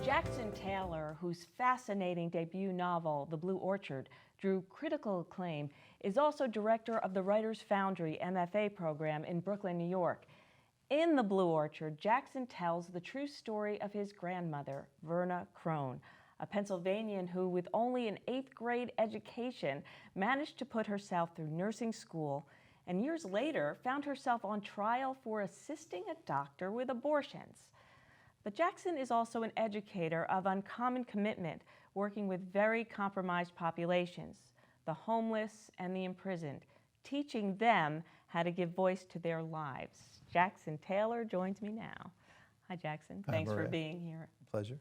Jackson Taylor, whose fascinating debut novel, The Blue Orchard, drew critical acclaim, is also director of the Writers Foundry MFA program in Brooklyn, New York. In The Blue Orchard, Jackson tells the true story of his grandmother, Verna Crone, a Pennsylvanian who, with only an 8th grade education, managed to put herself through nursing school and years later found herself on trial for assisting a doctor with abortions. But Jackson is also an educator of uncommon commitment, working with very compromised populations, the homeless and the imprisoned, teaching them how to give voice to their lives. Jackson Taylor joins me now. Hi, Jackson. Thanks for being here. Pleasure.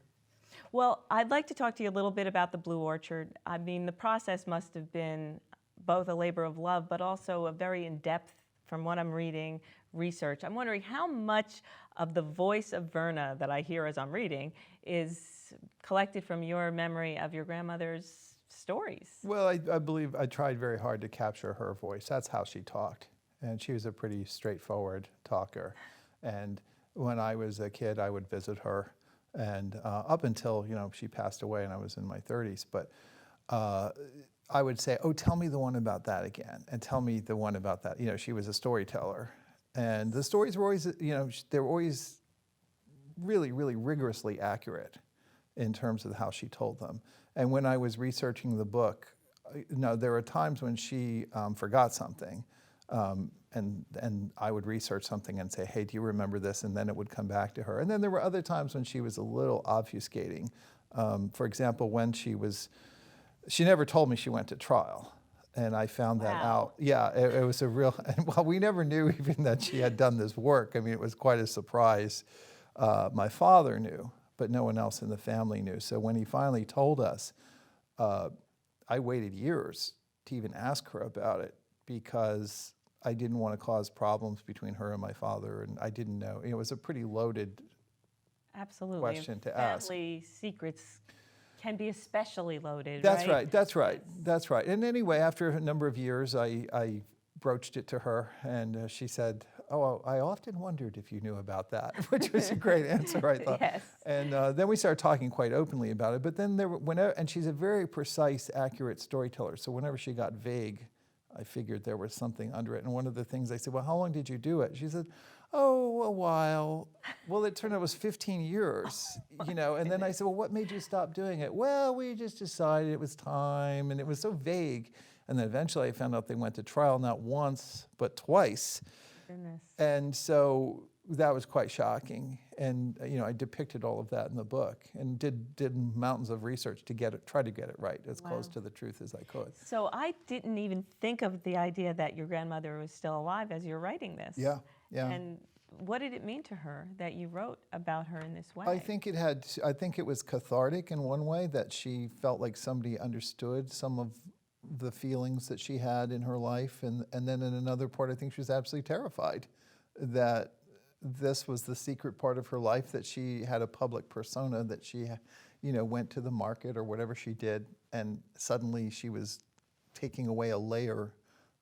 Well, I'd like to talk to you a little bit about the Blue Orchard. I mean, the process must have been both a labor of love, but also a very in-depth, from what I'm reading, research. I'm wondering how much of the voice of Verna that I hear as I'm reading is collected from your memory of your grandmother's stories. Well, I believe I tried very hard to capture her voice. That's how she talked. And she was a pretty straightforward talker. And when I was a kid, I would visit her. And up until, she passed away and I was in my 30s. But I would say, oh, tell me the one about that again. And tell me the one about that. She was a storyteller. And the stories were always, they were always really, really rigorously accurate in terms of how she told them. And when I was researching the book, there were times when she forgot something. And I would research something and say, hey, do you remember this? And then it would come back to her. And then there were other times when she was a little obfuscating. For example, when she never told me she went to trial. And I found that out. Yeah, it was a real, well, we never knew even that she had done this work. I mean, it was quite a surprise. My father knew, but no one else in the family knew. So when he finally told us, I waited years to even ask her about it because I didn't want to cause problems between her and my father, and I didn't know. It was a pretty loaded question to ask. Family secrets can be especially loaded, That's right? That's right. And anyway, after a number of years, I broached it to her, and she said, oh, I often wondered if you knew about that, which was a great answer, I thought. Yes. And then we started talking quite openly about it. But then and she's a very precise, accurate storyteller. So whenever she got vague, I figured there was something under it. And one of the things I said, well, how long did you do it? She said, oh, a while. Well, it turned out it was 15 years, and then I said, well, what made you stop doing it? Well, we just decided it was time, and it was so vague. And then eventually I found out they went to trial not once, but twice. Goodness. And so that was quite shocking. And, I depicted all of that in the book and did mountains of research to try to get it right, as close to the truth as I could. So I didn't even think of the idea that your grandmother was still alive as you're writing this. Yeah. And what did it mean to her that you wrote about her in this way? I think it was cathartic in one way, that she felt like somebody understood some of the feelings that she had in her life. And then in another part, I think she was absolutely terrified that this was the secret part of her life, that she had a public persona, that she, went to the market or whatever she did, and suddenly she was taking away a layer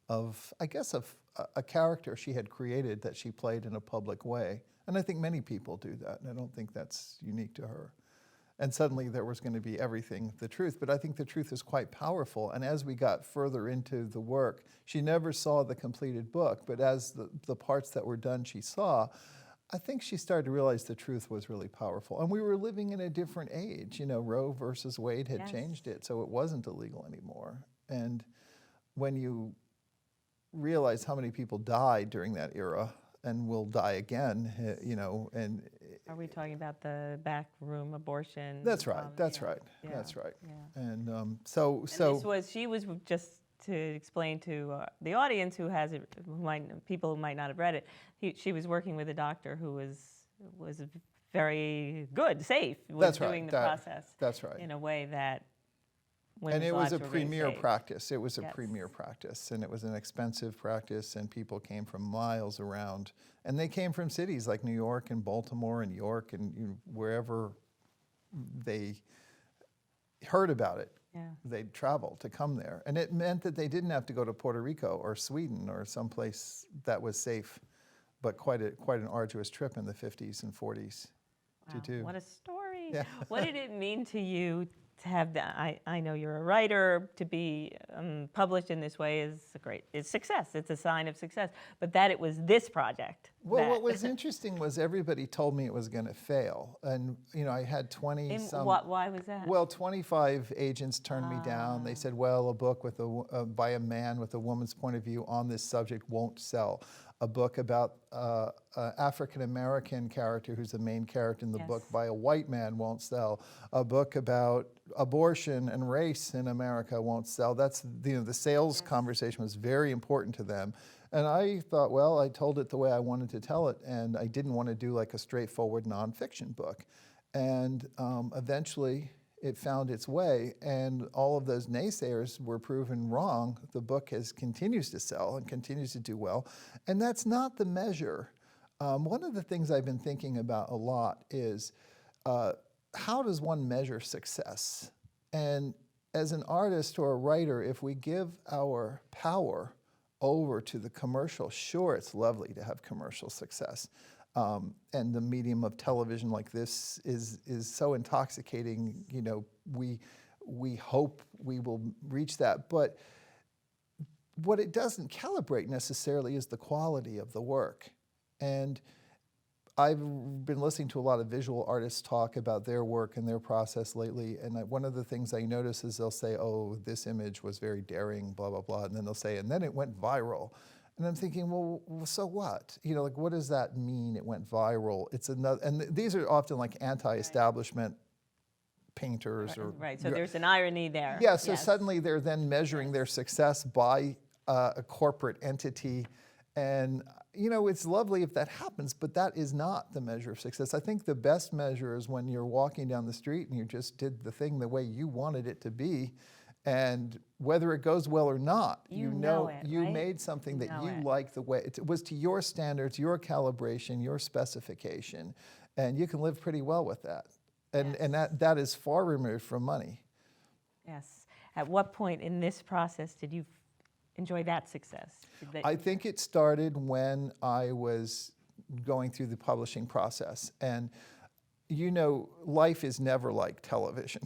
of, I guess, of a character she had created that she played in a public way. And I think many people do that, and I don't think that's unique to her. And suddenly there was going to be everything, the truth. But I think the truth is quite powerful. And as we got further into the work, she never saw the completed book, but as the parts that were done she saw, I think she started to realize the truth was really powerful. And we were living in a different age. Roe versus Wade had changed it, so it wasn't illegal anymore. And when you realize how many people died during that era and will die again, and are we talking about the backroom abortion? That's right. That's right. Yeah. That's right. Yeah. And she was just to explain to the audience people who might not have read it. She was working with a doctor who was very good, safe, was doing the process. That's right. In a way that. And it was a premier practice. It was a premier practice, and it was an expensive practice, and people came from miles around. And they came from cities like New York and Baltimore and York and wherever they heard about it. Yeah. They'd travel to come there. And it meant that they didn't have to go to Puerto Rico or Sweden or someplace that was safe, but quite an arduous trip in the 50s and 40s to do. What a story. What did it mean to you to have that? I know you're a writer. To be published in this way is it's success. It's a sign of success. But that it was this project. Well, what was interesting was everybody told me it was going to fail. And, you know, I had 20 some... Why was that? Well, 25 agents turned me down. They said, well, a book with by a man with a woman's point of view on this subject won't sell. A book about an African-American character who's the main character in the book by a white man won't sell. A book about abortion and race in America won't sell. That's, you know, the sales conversation was very important to them. And I thought, well, I told it the way I wanted to tell it, and I didn't want to do like a straightforward nonfiction book. And eventually it found its way, and all of those naysayers were proven wrong. The book continues to sell and continues to do well, and that's not the measure. One of the things I've been thinking about a lot is how does one measure success? And as an artist or a writer, if we give our power over to the commercial, sure, it's lovely to have commercial success. And the medium of television like this is so intoxicating. You know, we hope we will reach that. But what it doesn't calibrate necessarily is the quality of the work. And I've been listening to a lot of visual artists talk about their work and their process lately, and one of the things I notice is they'll say, oh, this image was very daring, blah, blah, blah, and then they'll say, and then it went viral. And I'm thinking, well, so what? You know, like, what does that mean, it went viral? It's another, and these are often like anti-establishment painters. Right, so there's an irony there. Yeah, so suddenly they're then measuring their success by a corporate entity. And, you know, it's lovely if that happens, but that is not the measure of success. I think the best measure is when you're walking down the street and you just did the thing the way you wanted it to be. And whether it goes well or not, you know it, you made something that you like the way it was to your standards, your calibration, your specification, and you can live pretty well with that. And that is far removed from money. Yes. At what point in this process did you enjoy that success? I think it started when I was going through the publishing process. And you know, life is never like television.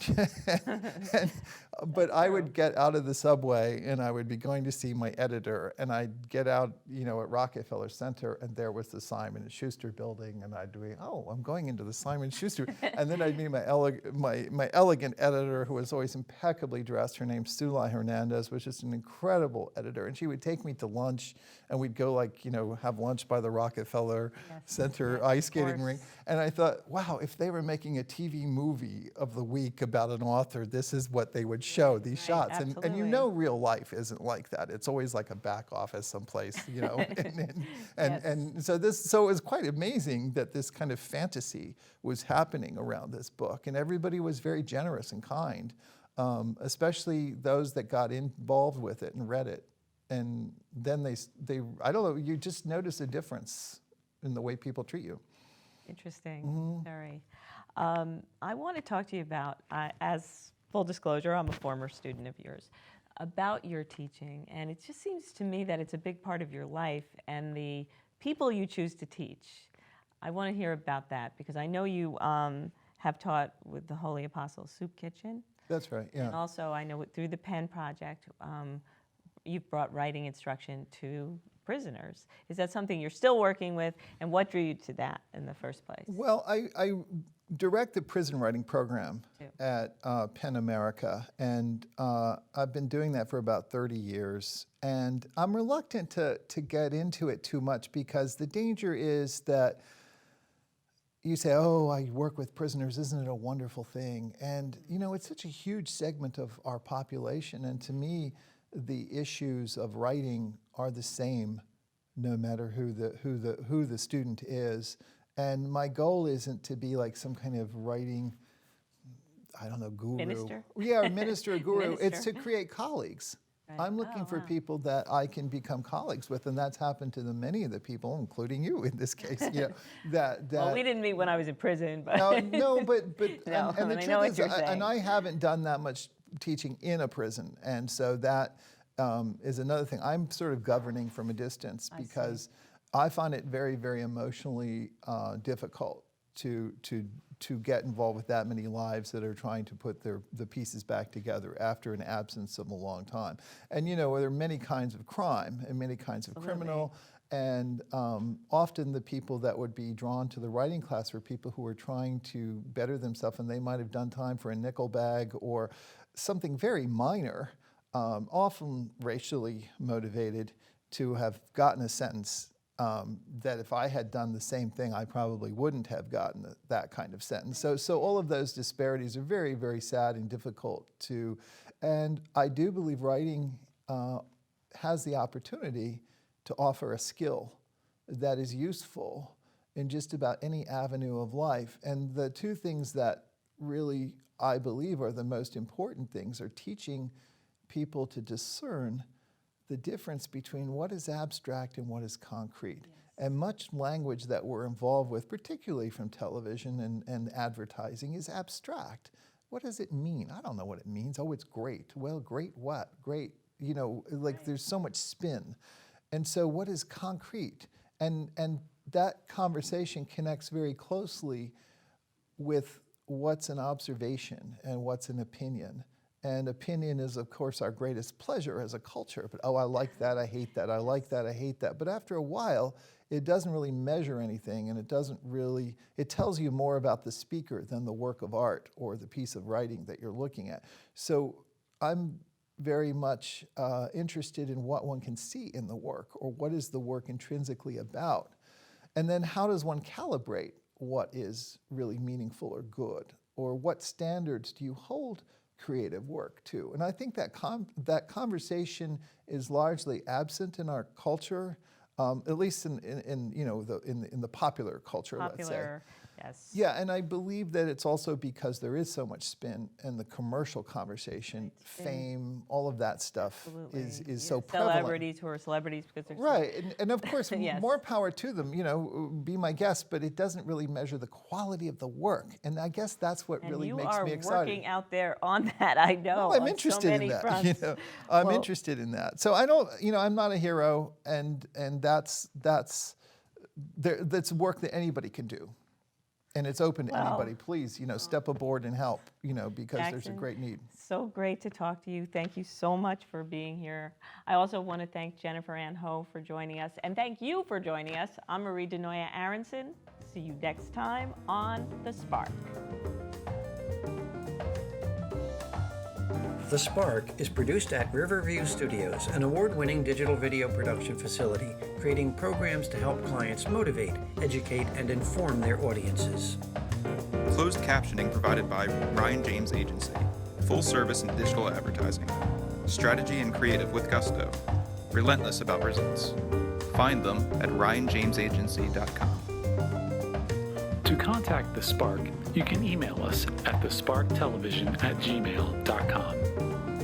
But I would get out of the subway and I would be going to see my editor, and I'd get out, you know, at Rockefeller Center, and there was the Simon & Schuster building, and I'd be, oh, I'm going into the Simon & Schuster. And then I'd meet my elegant editor, who was always impeccably dressed. Her name's Sulai Hernandez, which is an incredible editor. And she would take me to lunch, and we'd go, like, you know, have lunch by the Rockefeller Center ice skating rink. And I thought, wow, if they were making a TV movie of the week about an author, this is what they would show, these shots. And you know, real life isn't like that. It's always like a back office someplace, you know. And so it was quite amazing that this kind of fantasy was happening around this book. And everybody was very generous and kind, especially those that got involved with it and read it. And then they I don't know, you just notice a difference in the way people treat you. Interesting, very. I want to talk to you about, as full disclosure, I'm a former student of yours, about your teaching. And it just seems to me that it's a big part of your life and the people you choose to teach. I want to hear about that, because I know you have taught with the Holy Apostles Soup Kitchen. That's right, yeah. And also, I know through the Penn Project, you've brought writing instruction to prisoners. Is that something you're still working with, and what drew you to that in the first place? Well, I direct the prison writing program at Penn America, and I've been doing that for about 30 years. And I'm reluctant to get into it too much, because the danger is that you say, oh, I work with prisoners, isn't it a wonderful thing? And, you know, it's such a huge segment of our population, and to me, the issues of writing are the same no matter who the student is. And my goal isn't to be like some kind of writing, I don't know, guru. Minister? Yeah, a minister, a guru. Minister. It's to create colleagues. Right. I'm looking for people that I can become colleagues with, and that's happened to many of the people, including you in this case. You know, well, we didn't meet when I was in prison, but no, but no, and the I know truth what is, you're saying. and I haven't done that much teaching in a prison, and so that is another thing. I'm sort of governing from a distance, because I find it very, very emotionally difficult to get involved with that many lives that are trying to put the pieces back together after an absence of a long time. And there are many kinds of crime and many kinds of criminal, and often the people that would be drawn to the writing class were people who were trying to better themselves, and they might have done time for a nickel bag or something very minor, often racially motivated, to have gotten a sentence that if I had done the same thing, I probably wouldn't have gotten that kind of sentence. So all of those disparities are very, very sad and difficult to, and I do believe writing has the opportunity to offer a skill that is useful in just about any avenue of life. And the two things that really I believe are the most important things are teaching people to discern the difference between what is abstract and what is concrete. Yes. And much language that we're involved with, particularly from television and advertising, is abstract. What does it mean? I don't know what it means. Oh, it's great. Well, great what? Great, there's so much spin. And so what is concrete? And that conversation connects very closely with what's an observation and what's an opinion. And opinion is, of course, our greatest pleasure as a culture. But, oh, I like that, I hate that, I like that, I hate that. But after a while, it doesn't really measure anything, and it tells you more about the speaker than the work of art or the piece of writing that you're looking at. So I'm very much interested in what one can see in the work, or what is the work intrinsically about. And then how does one calibrate what is really meaningful or good? Or what standards do you hold creative work to? And I think that that conversation is largely absent in our culture, at least in the popular culture, let's say. Yes. Yeah, and I believe that it's also because there is so much spin, and the commercial conversation, fame, all of that stuff is so prevalent. Celebrities who are celebrities because they're right, and of course, yes. more power to them. Be my guest, but it doesn't really measure the quality of the work, and I guess that's what really makes me excited. You are working out there on that. I know. Well, I'm interested in that. Fronts. I'm interested in that. So I don't. I'm not a hero, and that's work that anybody can do. And it's open to anybody. Please, step aboard and help, because Jackson, there's a great need. So great to talk to you. Thank you so much for being here. I also want to thank Jennifer Ann Ho for joining us. And thank you for joining us. I'm Marie Denoya Aronson. See you next time on The Spark. The Spark is produced at Riverview Studios, an award-winning digital video production facility, creating programs to help clients motivate, educate, and inform their audiences. Closed captioning provided by Ryan James Agency. Full service in digital advertising. Strategy and creative with gusto. Relentless about results. Find them at ryanjamesagency.com. To contact The Spark, you can email us at thesparktelevision@gmail.com.